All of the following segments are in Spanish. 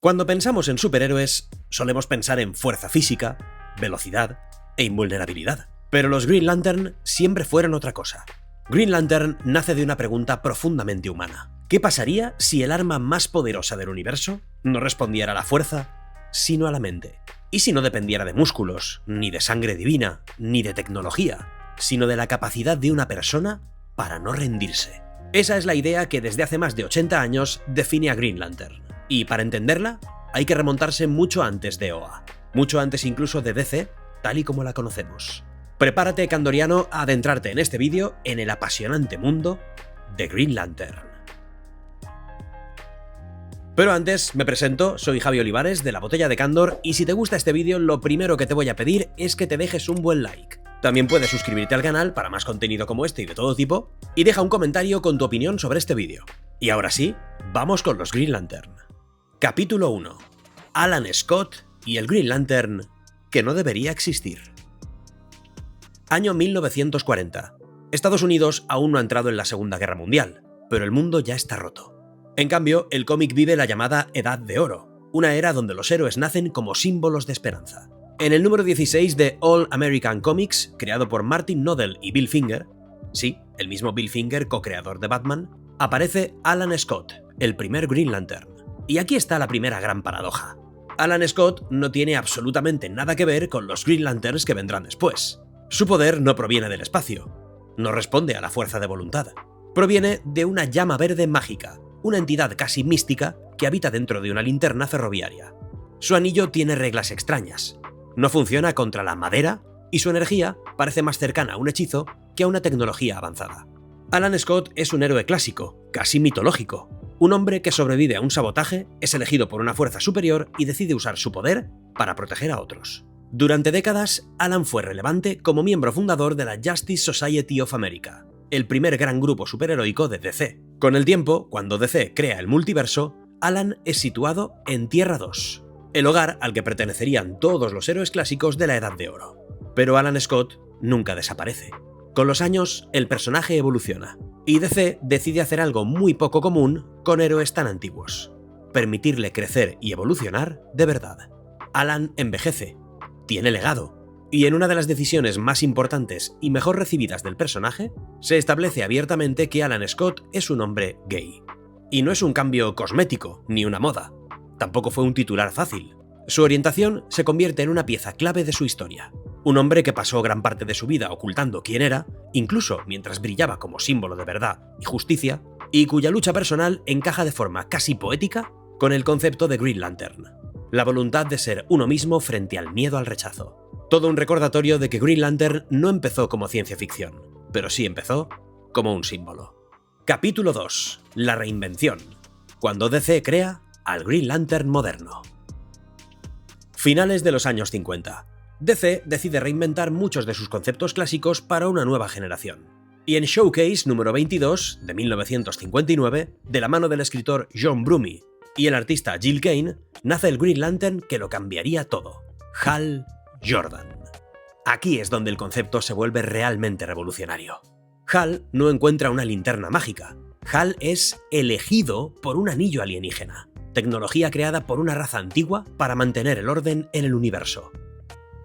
Cuando pensamos en superhéroes, solemos pensar en fuerza física, velocidad e invulnerabilidad. Pero los Green Lantern siempre fueron otra cosa. Green Lantern nace de una pregunta profundamente humana. ¿Qué pasaría si el arma más poderosa del universo no respondiera a la fuerza, sino a la mente? Y si no dependiera de músculos, ni de sangre divina, ni de tecnología, sino de la capacidad de una persona para no rendirse. Esa es la idea que desde hace más de 80 años define a Green Lantern. Y para entenderla, hay que remontarse mucho antes de OA, mucho antes incluso de DC, tal y como la conocemos. Prepárate, Kandoriano, a adentrarte en este vídeo en el apasionante mundo de Green Lantern. Pero antes, me presento, soy Javi Olivares de La Botella de Candor y si te gusta este vídeo, lo primero que te voy a pedir es que te dejes un buen like. También puedes suscribirte al canal para más contenido como este y de todo tipo, y deja un comentario con tu opinión sobre este vídeo. Y ahora sí, vamos con los Green Lantern. Capítulo 1. Alan Scott y el Green Lantern que no debería existir. Año 1940. Estados Unidos aún no ha entrado en la Segunda Guerra Mundial, pero el mundo ya está roto. En cambio, el cómic vive la llamada Edad de Oro, una era donde los héroes nacen como símbolos de esperanza. En el número 16 de All American Comics, creado por Martin Nodell y Bill Finger, sí, el mismo Bill Finger, co-creador de Batman, aparece Alan Scott, el primer Green Lantern. Y aquí está la primera gran paradoja. Alan Scott no tiene absolutamente nada que ver con los Green Lanterns que vendrán después. Su poder no proviene del espacio, no responde a la fuerza de voluntad. Proviene de una llama verde mágica, una entidad casi mística que habita dentro de una linterna ferroviaria. Su anillo tiene reglas extrañas, no funciona contra la madera y su energía parece más cercana a un hechizo que a una tecnología avanzada. Alan Scott es un héroe clásico, casi mitológico. Un hombre que sobrevive a un sabotaje, es elegido por una fuerza superior y decide usar su poder para proteger a otros. Durante décadas, Alan fue relevante como miembro fundador de la Justice Society of America, el primer gran grupo superheroico de DC. Con el tiempo, cuando DC crea el multiverso, Alan es situado en Tierra 2, el hogar al que pertenecerían todos los héroes clásicos de la Edad de Oro. Pero Alan Scott nunca desaparece. Con los años, el personaje evoluciona, y DC decide hacer algo muy poco común con héroes tan antiguos: permitirle crecer y evolucionar de verdad. Alan envejece, tiene legado, y en una de las decisiones más importantes y mejor recibidas del personaje, se establece abiertamente que Alan Scott es un hombre gay. Y no es un cambio cosmético, ni una moda. Tampoco fue un titular fácil. Su orientación se convierte en una pieza clave de su historia. Un hombre que pasó gran parte de su vida ocultando quién era, incluso mientras brillaba como símbolo de verdad y justicia, y cuya lucha personal encaja de forma casi poética con el concepto de Green Lantern, la voluntad de ser uno mismo frente al miedo al rechazo. Todo un recordatorio de que Green Lantern no empezó como ciencia ficción, pero sí empezó como un símbolo. Capítulo 2. La reinvención. Cuando DC crea al Green Lantern moderno. Finales de los años 50. DC decide reinventar muchos de sus conceptos clásicos para una nueva generación. Y en Showcase número 22, de 1959, de la mano del escritor John Brummy y el artista Gil Kane, nace el Green Lantern que lo cambiaría todo: Hal Jordan. Aquí es donde el concepto se vuelve realmente revolucionario. Hal no encuentra una linterna mágica. Hal es elegido por un anillo alienígena, tecnología creada por una raza antigua para mantener el orden en el universo.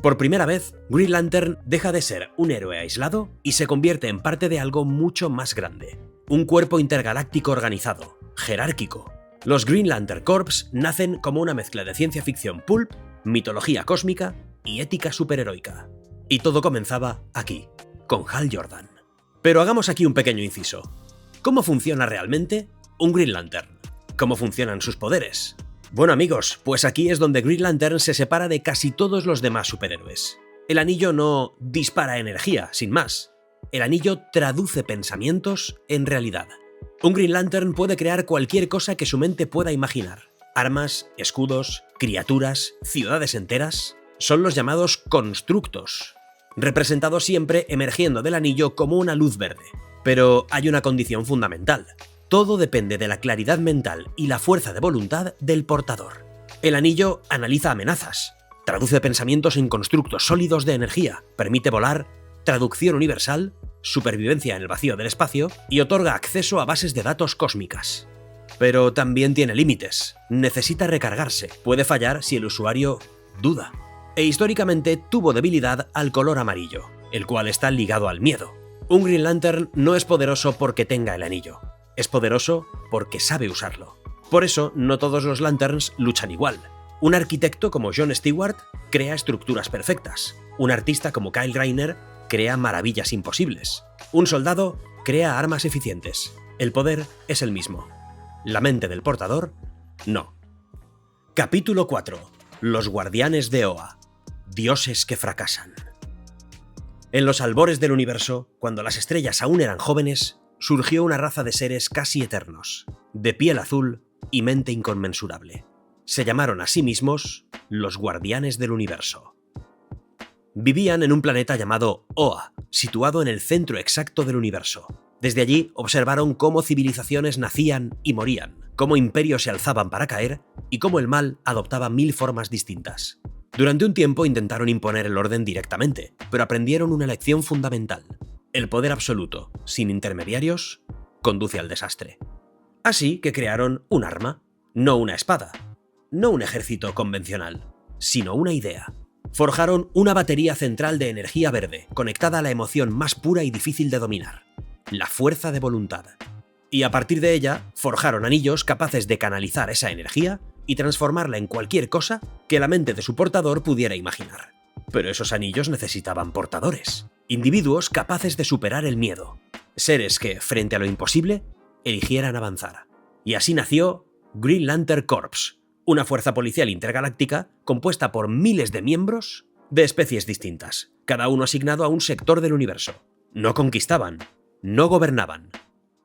Por primera vez, Green Lantern deja de ser un héroe aislado y se convierte en parte de algo mucho más grande. Un cuerpo intergaláctico organizado, jerárquico. Los Green Lantern Corps nacen como una mezcla de ciencia ficción pulp, mitología cósmica y ética superheroica. Y todo comenzaba aquí, con Hal Jordan. Pero hagamos aquí un pequeño inciso. ¿Cómo funciona realmente un Green Lantern? ¿Cómo funcionan sus poderes? Bueno amigos, pues aquí es donde Green Lantern se separa de casi todos los demás superhéroes. El anillo no dispara energía, sin más. El anillo traduce pensamientos en realidad. Un Green Lantern puede crear cualquier cosa que su mente pueda imaginar. Armas, escudos, criaturas, ciudades enteras. Son los llamados constructos, representados siempre emergiendo del anillo como una luz verde. Pero hay una condición fundamental. Todo depende de la claridad mental y la fuerza de voluntad del portador. El anillo analiza amenazas, traduce pensamientos en constructos sólidos de energía, permite volar, traducción universal, supervivencia en el vacío del espacio y otorga acceso a bases de datos cósmicas. Pero también tiene límites, necesita recargarse, puede fallar si el usuario duda. E históricamente tuvo debilidad al color amarillo, el cual está ligado al miedo. Un Green Lantern no es poderoso porque tenga el anillo, es poderoso porque sabe usarlo. Por eso, no todos los Lanterns luchan igual. Un arquitecto como John Stewart crea estructuras perfectas. Un artista como Kyle Rayner crea maravillas imposibles. Un soldado crea armas eficientes. El poder es el mismo. La mente del portador, no. Capítulo 4. Los guardianes de Oa. Dioses que fracasan. En los albores del universo, cuando las estrellas aún eran jóvenes, surgió una raza de seres casi eternos, de piel azul y mente inconmensurable. Se llamaron a sí mismos los Guardianes del Universo. Vivían en un planeta llamado Oa, situado en el centro exacto del universo. Desde allí observaron cómo civilizaciones nacían y morían, cómo imperios se alzaban para caer y cómo el mal adoptaba 1000 formas distintas. Durante un tiempo intentaron imponer el orden directamente, pero aprendieron una lección fundamental. El poder absoluto, sin intermediarios, conduce al desastre. Así que crearon un arma, no una espada, no un ejército convencional, sino una idea. Forjaron una batería central de energía verde, conectada a la emoción más pura y difícil de dominar, la fuerza de voluntad. Y a partir de ella, forjaron anillos capaces de canalizar esa energía y transformarla en cualquier cosa que la mente de su portador pudiera imaginar. Pero esos anillos necesitaban portadores, individuos capaces de superar el miedo, seres que, frente a lo imposible, eligieran avanzar. Y así nació Green Lantern Corps, una fuerza policial intergaláctica compuesta por miles de miembros de especies distintas, cada uno asignado a un sector del universo. No conquistaban, no gobernaban,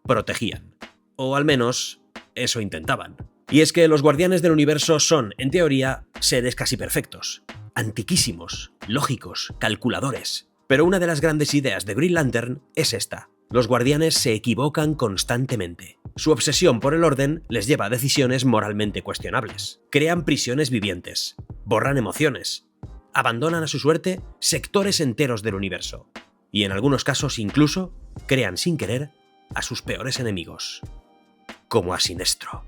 protegían. O al menos, eso intentaban. Y es que los guardianes del universo son, en teoría, seres casi perfectos, antiquísimos, lógicos, calculadores. Pero una de las grandes ideas de Green Lantern es esta. Los guardianes se equivocan constantemente. Su obsesión por el orden les lleva a decisiones moralmente cuestionables. Crean prisiones vivientes, borran emociones, abandonan a su suerte sectores enteros del universo. Y en algunos casos incluso crean sin querer a sus peores enemigos, como a Sinestro.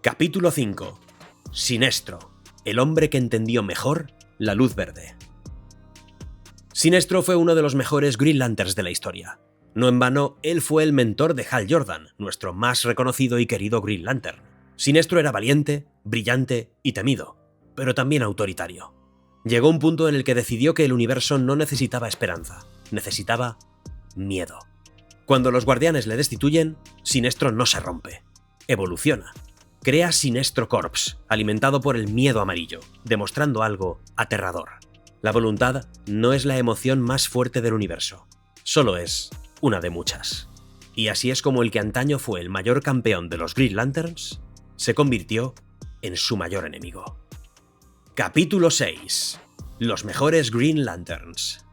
Capítulo 5. Sinestro, el hombre que entendió mejor la luz verde. Sinestro fue uno de los mejores Green Lanterns de la historia. No en vano, él fue el mentor de Hal Jordan, nuestro más reconocido y querido Green Lantern. Sinestro era valiente, brillante y temido, pero también autoritario. Llegó un punto en el que decidió que el universo no necesitaba esperanza, necesitaba miedo. Cuando los guardianes le destituyen, Sinestro no se rompe, evoluciona. Crea Sinestro Corps, alimentado por el miedo amarillo, demostrando algo aterrador. La voluntad no es la emoción más fuerte del universo, solo es una de muchas. Y así es como el que antaño fue el mayor campeón de los Green Lanterns, se convirtió en su mayor enemigo. Capítulo 6. Los mejores Green Lanterns.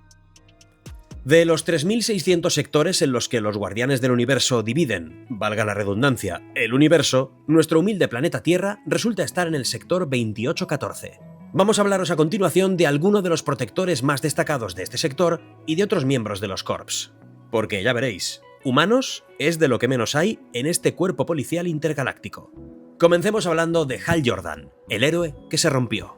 De los 3600 sectores en los que los Guardianes del Universo dividen, valga la redundancia, el universo, nuestro humilde planeta Tierra resulta estar en el sector 2814. Vamos a hablaros a continuación de algunos de los protectores más destacados de este sector y de otros miembros de los Corps. Porque ya veréis, humanos es de lo que menos hay en este cuerpo policial intergaláctico. Comencemos hablando de Hal Jordan, el héroe que se rompió.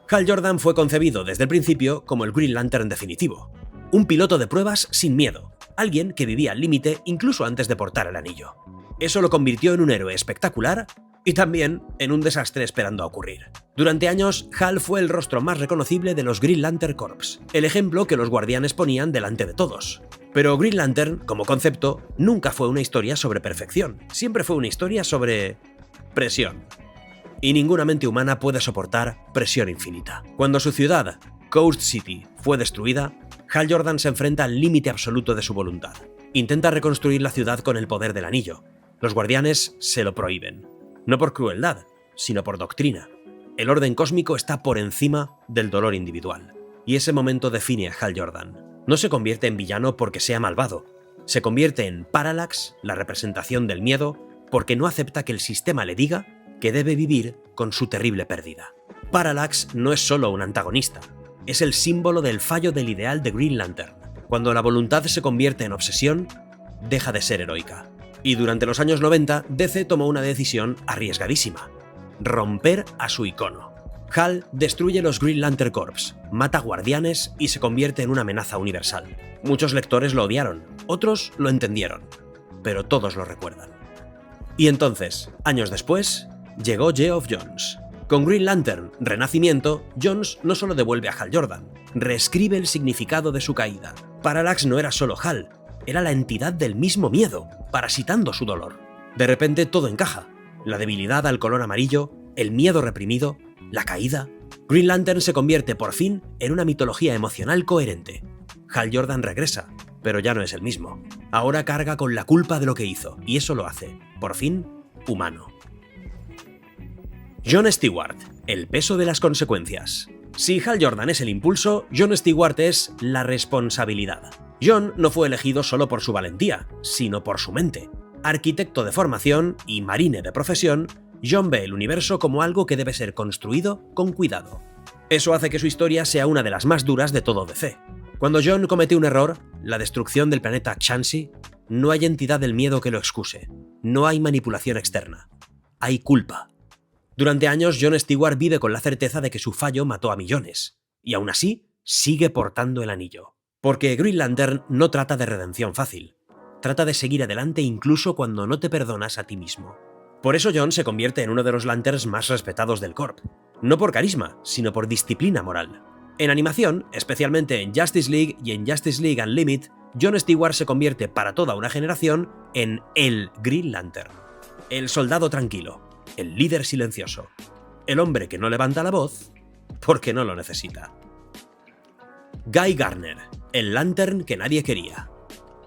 Hal Jordan fue concebido desde el principio como el Green Lantern definitivo. Un piloto de pruebas sin miedo, alguien que vivía al límite incluso antes de portar el anillo. Eso lo convirtió en un héroe espectacular y también en un desastre esperando a ocurrir. Durante años, Hal fue el rostro más reconocible de los Green Lantern Corps, el ejemplo que los guardianes ponían delante de todos. Pero Green Lantern, como concepto, nunca fue una historia sobre perfección, siempre fue una historia sobre presión. Y ninguna mente humana puede soportar presión infinita. Cuando su ciudad, Coast City, fue destruida, Hal Jordan se enfrenta al límite absoluto de su voluntad. Intenta reconstruir la ciudad con el poder del anillo. Los guardianes se lo prohíben. No por crueldad, sino por doctrina. El orden cósmico está por encima del dolor individual. Y ese momento define a Hal Jordan. No se convierte en villano porque sea malvado. Se convierte en Parallax, la representación del miedo, porque no acepta que el sistema le diga que debe vivir con su terrible pérdida. Parallax no es solo un antagonista, es el símbolo del fallo del ideal de Green Lantern. Cuando la voluntad se convierte en obsesión, deja de ser heroica. Y durante los años 90, DC tomó una decisión arriesgadísima: romper a su icono. Hal destruye los Green Lantern Corps, mata guardianes y se convierte en una amenaza universal. Muchos lectores lo odiaron, otros lo entendieron, pero todos lo recuerdan. Y entonces, años después, llegó Geoff Johns. Con Green Lantern Renacimiento, Johns no solo devuelve a Hal Jordan, reescribe el significado de su caída. Parallax no era solo Hal, era la entidad del mismo miedo, parasitando su dolor. De repente todo encaja: la debilidad al color amarillo, el miedo reprimido, la caída. Green Lantern se convierte por fin en una mitología emocional coherente. Hal Jordan regresa, pero ya no es el mismo. Ahora carga con la culpa de lo que hizo, y eso lo hace, por fin, humano. John Stewart, el peso de las consecuencias. Si Hal Jordan es el impulso, John Stewart es la responsabilidad. John no fue elegido solo por su valentía, sino por su mente. Arquitecto de formación y marine de profesión, John ve el universo como algo que debe ser construido con cuidado. Eso hace que su historia sea una de las más duras de todo DC. Cuando John comete un error, la destrucción del planeta Xansi, no hay entidad del miedo que lo excuse. No hay manipulación externa. Hay culpa. Durante años, John Stewart vive con la certeza de que su fallo mató a millones, y aún así, sigue portando el anillo. Porque Green Lantern no trata de redención fácil. Trata de seguir adelante incluso cuando no te perdonas a ti mismo. Por eso John se convierte en uno de los Lanterns más respetados del Corp. No por carisma, sino por disciplina moral. En animación, especialmente en Justice League y en Justice League Unlimited, John Stewart se convierte para toda una generación en el Green Lantern. El soldado tranquilo, el líder silencioso, el hombre que no levanta la voz porque no lo necesita. Guy Gardner, el Lantern que nadie quería.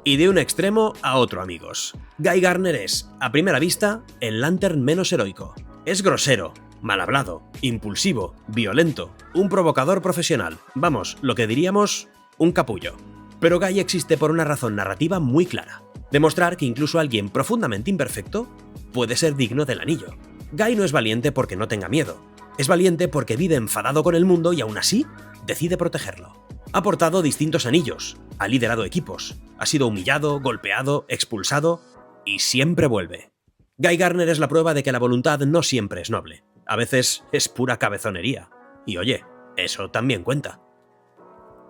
Y de un extremo a otro, amigos. Guy Gardner es, a primera vista, el Lantern menos heroico. Es grosero, mal hablado, impulsivo, violento, un provocador profesional. Vamos, lo que diríamos, un capullo. Pero Guy existe por una razón narrativa muy clara: demostrar que incluso alguien profundamente imperfecto puede ser digno del anillo. Guy no es valiente porque no tenga miedo. Es valiente porque vive enfadado con el mundo y aún así decide protegerlo. Ha portado distintos anillos, ha liderado equipos, ha sido humillado, golpeado, expulsado y siempre vuelve. Guy Gardner es la prueba de que la voluntad no siempre es noble. A veces es pura cabezonería. Y oye, eso también cuenta.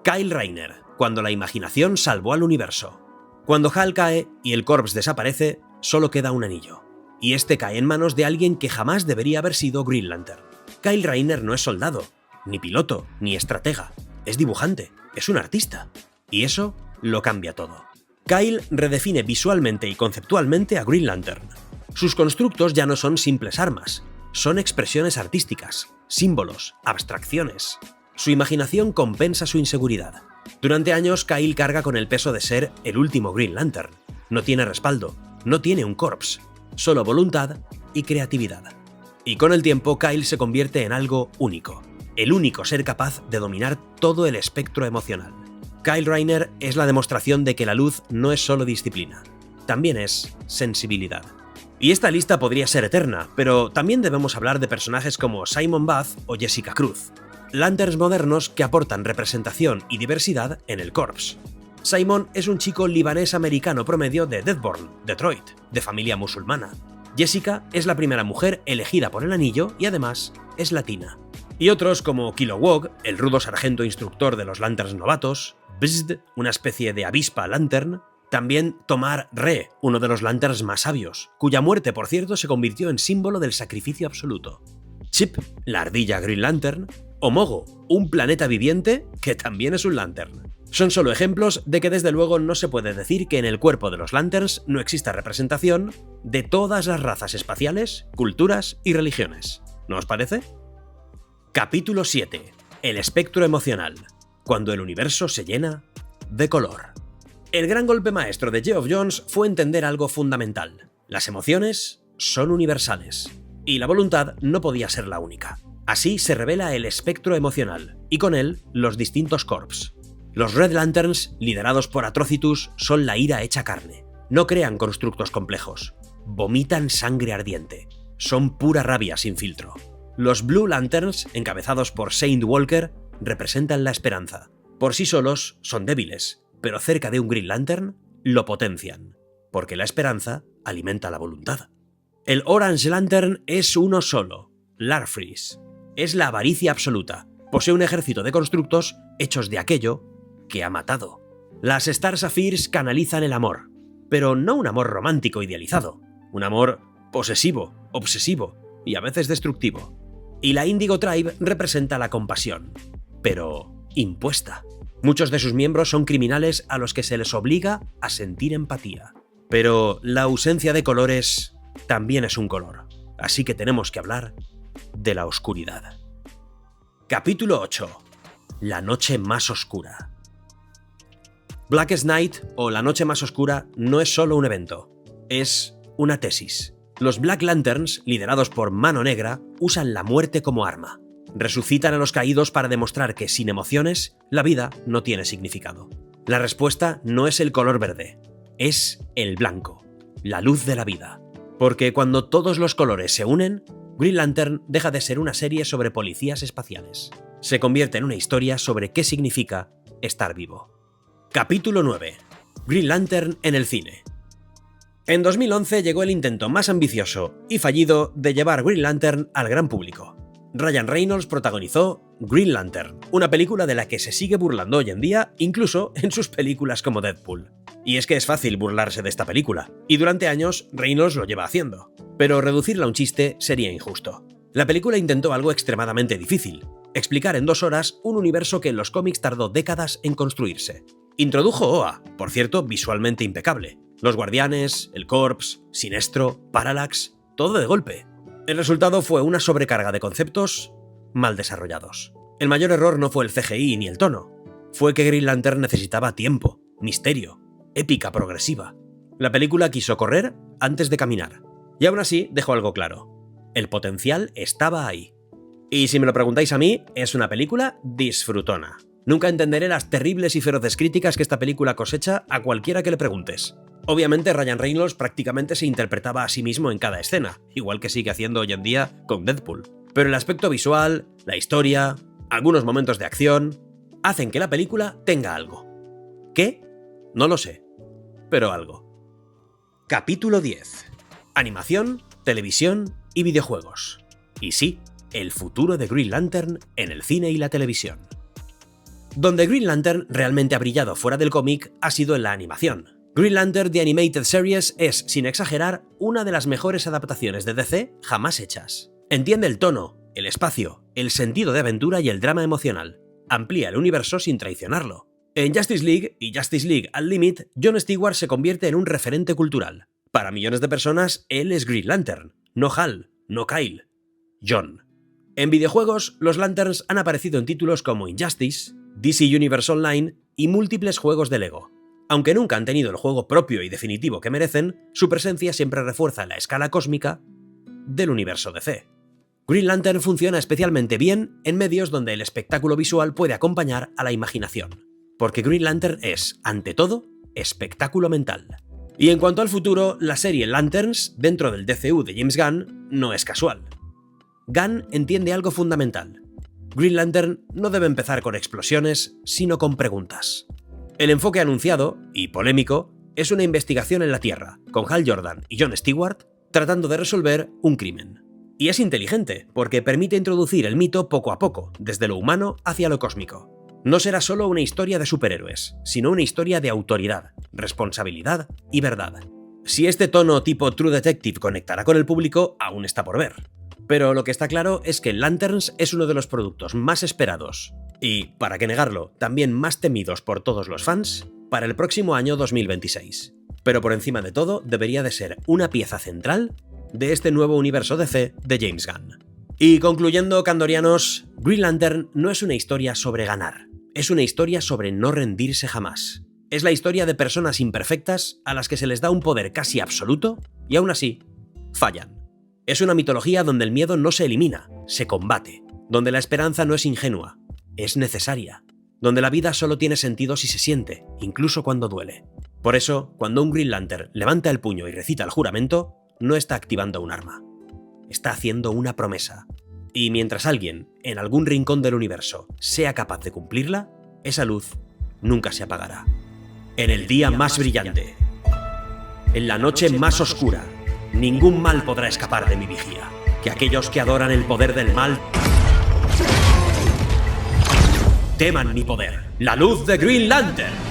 Kyle Rayner, cuando la imaginación salvó al universo. Cuando Hal cae y el Corps desaparece, solo queda un anillo. Y este cae en manos de alguien que jamás debería haber sido Green Lantern. Kyle Rayner no es soldado, ni piloto, ni estratega. Es dibujante, es un artista. Y eso lo cambia todo. Kyle redefine visualmente y conceptualmente a Green Lantern. Sus constructos ya no son simples armas, son expresiones artísticas, símbolos, abstracciones. Su imaginación compensa su inseguridad. Durante años, Kyle carga con el peso de ser el último Green Lantern. No tiene respaldo, no tiene un corps, solo voluntad y creatividad. Y con el tiempo, Kyle se convierte en algo único. El único ser capaz de dominar todo el espectro emocional. Kyle Rayner es la demostración de que la luz no es solo disciplina, también es sensibilidad. Y esta lista podría ser eterna, pero también debemos hablar de personajes como Simon Bath o Jessica Cruz, Lanterns modernos que aportan representación y diversidad en el Corps. Simon es un chico libanés-americano promedio de Deadborn, Detroit, de familia musulmana. Jessica es la primera mujer elegida por el anillo y además es latina. Y otros como Kilowog, el rudo sargento instructor de los Lanterns novatos, Bzd, una especie de avispa Lantern, también Tomar Re, uno de los Lanterns más sabios, cuya muerte, por cierto, se convirtió en símbolo del sacrificio absoluto. Chip, la ardilla Green Lantern, o Mogo, un planeta viviente que también es un Lantern. Son solo ejemplos de que desde luego no se puede decir que en el cuerpo de los Lanterns no exista representación de todas las razas espaciales, culturas y religiones. ¿No os parece? Capítulo 7. El espectro emocional. Cuando el universo se llena de color. El gran golpe maestro de Geoff Johns fue entender algo fundamental. Las emociones son universales. Y la voluntad no podía ser la única. Así se revela el espectro emocional, y con él los distintos corps. Los Red Lanterns, liderados por Atrocitus, son la ira hecha carne. No crean constructos complejos. Vomitan sangre ardiente. Son pura rabia sin filtro. Los Blue Lanterns, encabezados por Saint Walker, representan la esperanza. Por sí solos son débiles, pero cerca de un Green Lantern lo potencian, porque la esperanza alimenta la voluntad. El Orange Lantern es uno solo, Larfleeze. Es la avaricia absoluta. Posee un ejército de constructos hechos de aquello que ha matado. Las Star Sapphires canalizan el amor, pero no un amor romántico idealizado, un amor posesivo, obsesivo y a veces destructivo. Y la Indigo Tribe representa la compasión, pero impuesta. Muchos de sus miembros son criminales a los que se les obliga a sentir empatía. Pero la ausencia de colores también es un color, así que tenemos que hablar de la oscuridad. Capítulo 8. La noche más oscura. Blackest Night, o La Noche Más Oscura, no es solo un evento, es una tesis. Los Black Lanterns, liderados por Mano Negra, usan la muerte como arma. Resucitan a los caídos para demostrar que sin emociones, la vida no tiene significado. La respuesta no es el color verde, es el blanco, la luz de la vida. Porque cuando todos los colores se unen, Green Lantern deja de ser una serie sobre policías espaciales. Se convierte en una historia sobre qué significa estar vivo. Capítulo 9. Green Lantern en el cine. En 2011 llegó el intento más ambicioso y fallido de llevar Green Lantern al gran público. Ryan Reynolds protagonizó Green Lantern, una película de la que se sigue burlando hoy en día, incluso en sus películas como Deadpool. Y es que es fácil burlarse de esta película, y durante años Reynolds lo lleva haciendo, pero reducirla a un chiste sería injusto. La película intentó algo extremadamente difícil, explicar en 2 horas un universo que en los cómics tardó décadas en construirse. Introdujo OA, por cierto, visualmente impecable. Los Guardianes, el Corps, Sinestro, Parallax, todo de golpe. El resultado fue una sobrecarga de conceptos mal desarrollados. El mayor error no fue el CGI ni el tono, fue que Green Lantern necesitaba tiempo, misterio, épica progresiva. La película quiso correr antes de caminar, y aún así dejó algo claro. El potencial estaba ahí. Y si me lo preguntáis a mí, es una película disfrutona. Nunca entenderé las terribles y feroces críticas que esta película cosecha a cualquiera que le preguntes. Obviamente Ryan Reynolds prácticamente se interpretaba a sí mismo en cada escena, igual que sigue haciendo hoy en día con Deadpool. Pero el aspecto visual, la historia, algunos momentos de acción, hacen que la película tenga algo. ¿Qué? No lo sé, pero algo. Capítulo 10. Animación, televisión y videojuegos. Y sí, el futuro de Green Lantern en el cine y la televisión. Donde Green Lantern realmente ha brillado fuera del cómic ha sido en la animación. Green Lantern The Animated Series es, sin exagerar, una de las mejores adaptaciones de DC jamás hechas. Entiende el tono, el espacio, el sentido de aventura y el drama emocional. Amplía el universo sin traicionarlo. En Justice League y Justice League Unlimited, John Stewart se convierte en un referente cultural. Para millones de personas, él es Green Lantern, no Hal, no Kyle, John. En videojuegos, los Lanterns han aparecido en títulos como Injustice, DC Universe Online y múltiples juegos de Lego. Aunque nunca han tenido el juego propio y definitivo que merecen, su presencia siempre refuerza la escala cósmica del universo DC. Green Lantern funciona especialmente bien en medios donde el espectáculo visual puede acompañar a la imaginación, porque Green Lantern es, ante todo, espectáculo mental. Y en cuanto al futuro, la serie Lanterns, dentro del DCU de James Gunn, no es casual. Gunn entiende algo fundamental. Green Lantern no debe empezar con explosiones, sino con preguntas. El enfoque anunciado, y polémico, es una investigación en la Tierra, con Hal Jordan y John Stewart tratando de resolver un crimen. Y es inteligente, porque permite introducir el mito poco a poco, desde lo humano hacia lo cósmico. No será solo una historia de superhéroes, sino una historia de autoridad, responsabilidad y verdad. Si este tono tipo True Detective conectará con el público, aún está por ver. Pero lo que está claro es que Lanterns es uno de los productos más esperados y, para qué negarlo, también más temidos por todos los fans para el próximo año 2026. Pero por encima de todo, debería de ser una pieza central de este nuevo universo DC de James Gunn. Y concluyendo, candorianos, Green Lantern no es una historia sobre ganar, es una historia sobre no rendirse jamás. Es la historia de personas imperfectas a las que se les da un poder casi absoluto y aún así fallan. Es una mitología donde el miedo no se elimina, se combate, donde la esperanza no es ingenua, es necesaria, donde la vida solo tiene sentido si se siente, incluso cuando duele. Por eso, cuando un Green Lantern levanta el puño y recita el juramento, no está activando un arma, está haciendo una promesa. Y mientras alguien, en algún rincón del universo, sea capaz de cumplirla, esa luz nunca se apagará. En el día más brillante. En la noche más oscura, ningún mal podrá escapar de mi vigía. Que aquellos que adoran el poder del mal teman mi poder. La luz de Green Lantern.